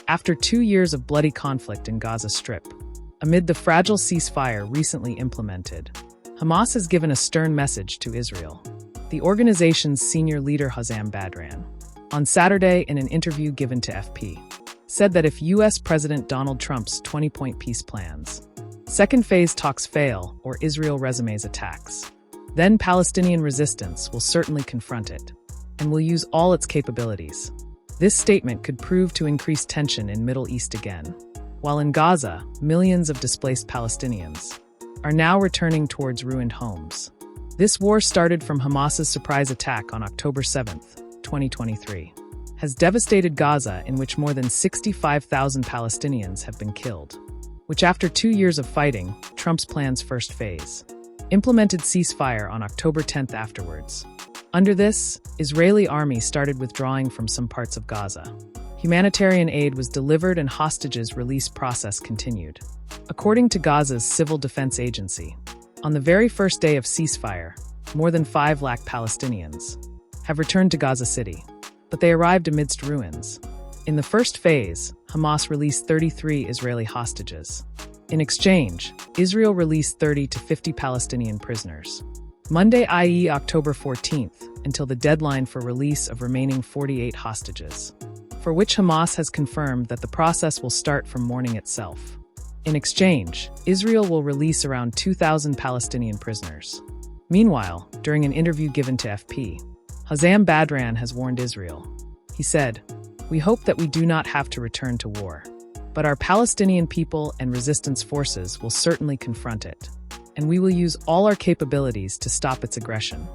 After 2 years of bloody conflict in Gaza Strip, amid the fragile ceasefire recently implemented, Hamas has given a stern message to Israel. The organization's senior leader Hassam Badran, on Saturday in an interview given to FP, said that if U.S. President Donald Trump's 20-point peace plans, second phase talks fail or Israel resumes attacks, then Palestinian resistance will certainly confront it and will use all its capabilities. This statement could prove to increase tension in Middle East again. While in Gaza, millions of displaced Palestinians are now returning towards ruined homes. This war started from Hamas's surprise attack on October 7, 2023, has devastated Gaza, in which more than 65,000 Palestinians have been killed, which after 2 years of fighting, Trump's plan's first phase, implemented ceasefire on October 10 afterwards. Under this, Israeli army started withdrawing from some parts of Gaza. Humanitarian aid was delivered and hostages release process continued. According to Gaza's Civil Defense Agency, on the very first day of ceasefire, more than 5 lakh Palestinians have returned to Gaza City, but they arrived amidst ruins. In the first phase, Hamas released 33 Israeli hostages. In exchange, Israel released 30 to 50 Palestinian prisoners. Monday, i.e. October 14th, until the deadline for release of remaining 48 hostages, for which Hamas has confirmed that the process will start from morning itself. In exchange, Israel will release around 2,000 Palestinian prisoners. Meanwhile, during an interview given to FP, Hassam Badran has warned Israel. He said, "We hope that we do not have to return to war, but our Palestinian people and resistance forces will certainly confront it, and we will use all our capabilities to stop its aggression.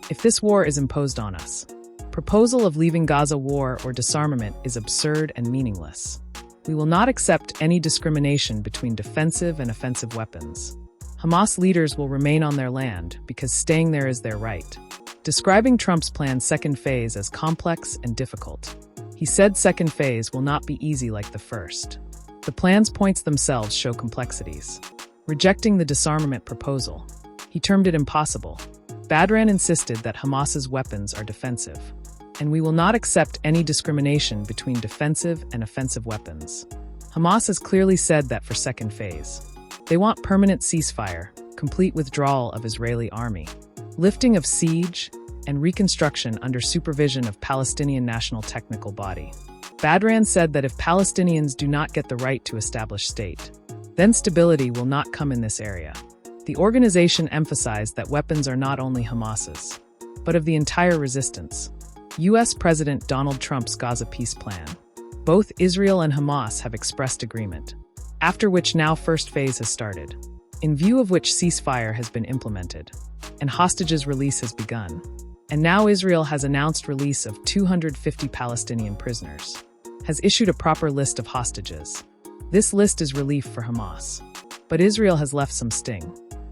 If this war is imposed on us, proposal of leaving Gaza war or disarmament is absurd and meaningless. We will not accept any discrimination between defensive and offensive weapons. Hamas leaders will remain on their land because staying there is their right." Describing Trump's plan's second phase as complex and difficult, he said second phase will not be easy like the first. The plan's points themselves show complexities. Rejecting the disarmament proposal, he termed it impossible. Badran insisted that Hamas's weapons are defensive, and we will not accept any discrimination between defensive and offensive weapons. Hamas has clearly said that for second phase, they want permanent ceasefire, complete withdrawal of Israeli army, lifting of siege, and reconstruction under supervision of Palestinian National Technical Body. Badran said that if Palestinians do not get the right to establish state, then stability will not come in this area. The organization emphasized that weapons are not only Hamas's, but of the entire resistance. U.S. President Donald Trump's Gaza peace plan. Both Israel and Hamas have expressed agreement, after which now first phase has started, in view of which ceasefire has been implemented, and hostages release has begun. And now Israel has announced release of 250 Palestinian prisoners, has issued a proper list of hostages. This list is relief for Hamas. But Israel has left some sting.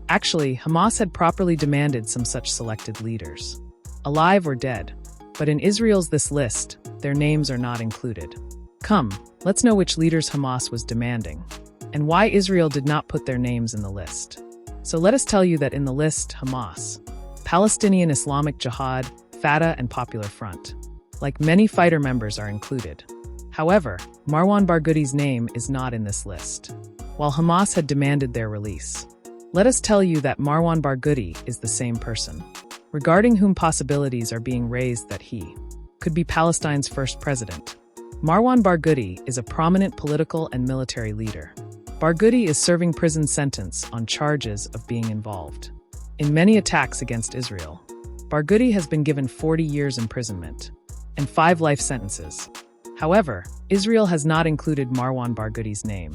Actually, Hamas had properly demanded some such selected leaders, alive or dead. But in Israel's this list, their names are not included. Come, let's know which leaders Hamas was demanding, and why Israel did not put their names in the list. So let us tell you that in the list, Hamas, Palestinian Islamic Jihad, Fatah, and Popular Front, like many fighter members, are included. However, Marwan Barghouti's name is not in this list, while Hamas had demanded their release. Let us tell you that Marwan Barghouti is the same person, regarding whom possibilities are being raised that he could be Palestine's first president. Marwan Barghouti is a prominent political and military leader. Barghouti is serving prison sentence on charges of being involved in many attacks against Israel. Barghouti has been given 40 years imprisonment and 5 life sentences. However, Israel has not included Marwan Barghouti's name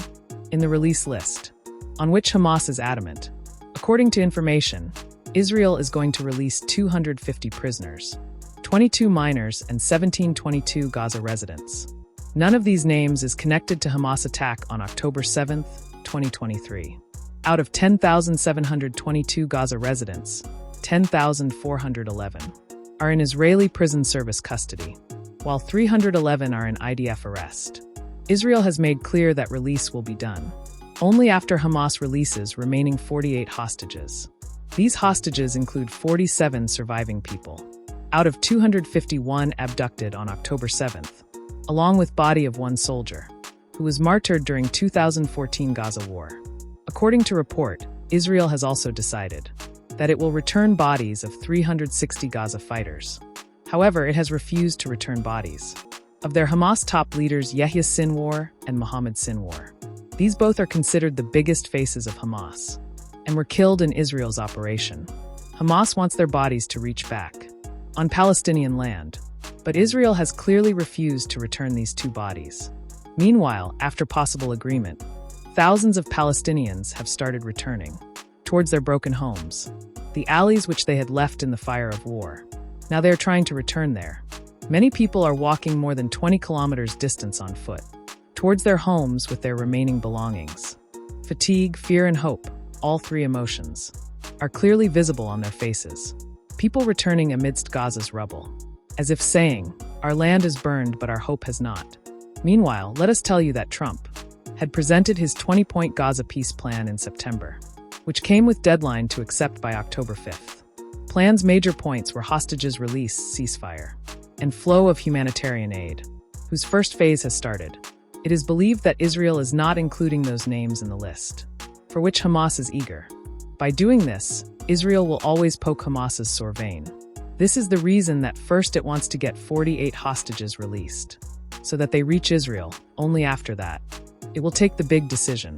in the release list, on which Hamas is adamant. According to information, Israel is going to release 250 prisoners, 22 minors and 1722 Gaza residents. None of these names is connected to Hamas attack on October 7, 2023. Out of 10,722 Gaza residents, 10,411 are in Israeli prison service custody, while 311 are in IDF arrest. Israel has made clear that release will be done only after Hamas releases remaining 48 hostages. These hostages include 47 surviving people, out of 251 abducted on October 7th, along with body of one soldier. who was martyred during 2014 Gaza war. According to report, Israel has also decided that it will return bodies of 360 Gaza fighters. However, it has refused to return bodies of their Hamas top leaders Yahya Sinwar and Mohammed Sinwar. These both are considered the biggest faces of Hamas and were killed in Israel's operation. Hamas wants their bodies to reach back on Palestinian land, but Israel has clearly refused to return these two bodies. Meanwhile, after possible agreement, thousands of Palestinians have started returning towards their broken homes, the alleys which they had left in the fire of war. Now they are trying to return there. Many people are walking more than 20 kilometers distance on foot towards their homes with their remaining belongings. Fatigue, fear, and hope, all three emotions, are clearly visible on their faces. People returning amidst Gaza's rubble, as if saying, "Our land is burned, but our hope has not." Meanwhile, let us tell you that Trump had presented his 20-point Gaza peace plan in September, which came with deadline to accept by October 5th. Plan's major points were hostages release, ceasefire, and flow of humanitarian aid, whose first phase has started. It is believed that Israel is not including those names in the list, for which Hamas is eager. By doing this, Israel will always poke Hamas's sore vein. This is the reason that first it wants to get 48 hostages released, so that they reach Israel. Only after that, it will take the big decision.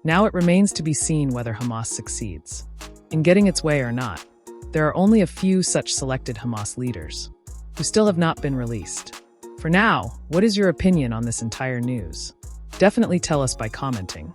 Now it remains to be seen whether Hamas succeeds in getting its way or not. There are only a few such selected Hamas leaders who still have not been released. For now, what is your opinion on this entire news? Definitely tell us by commenting.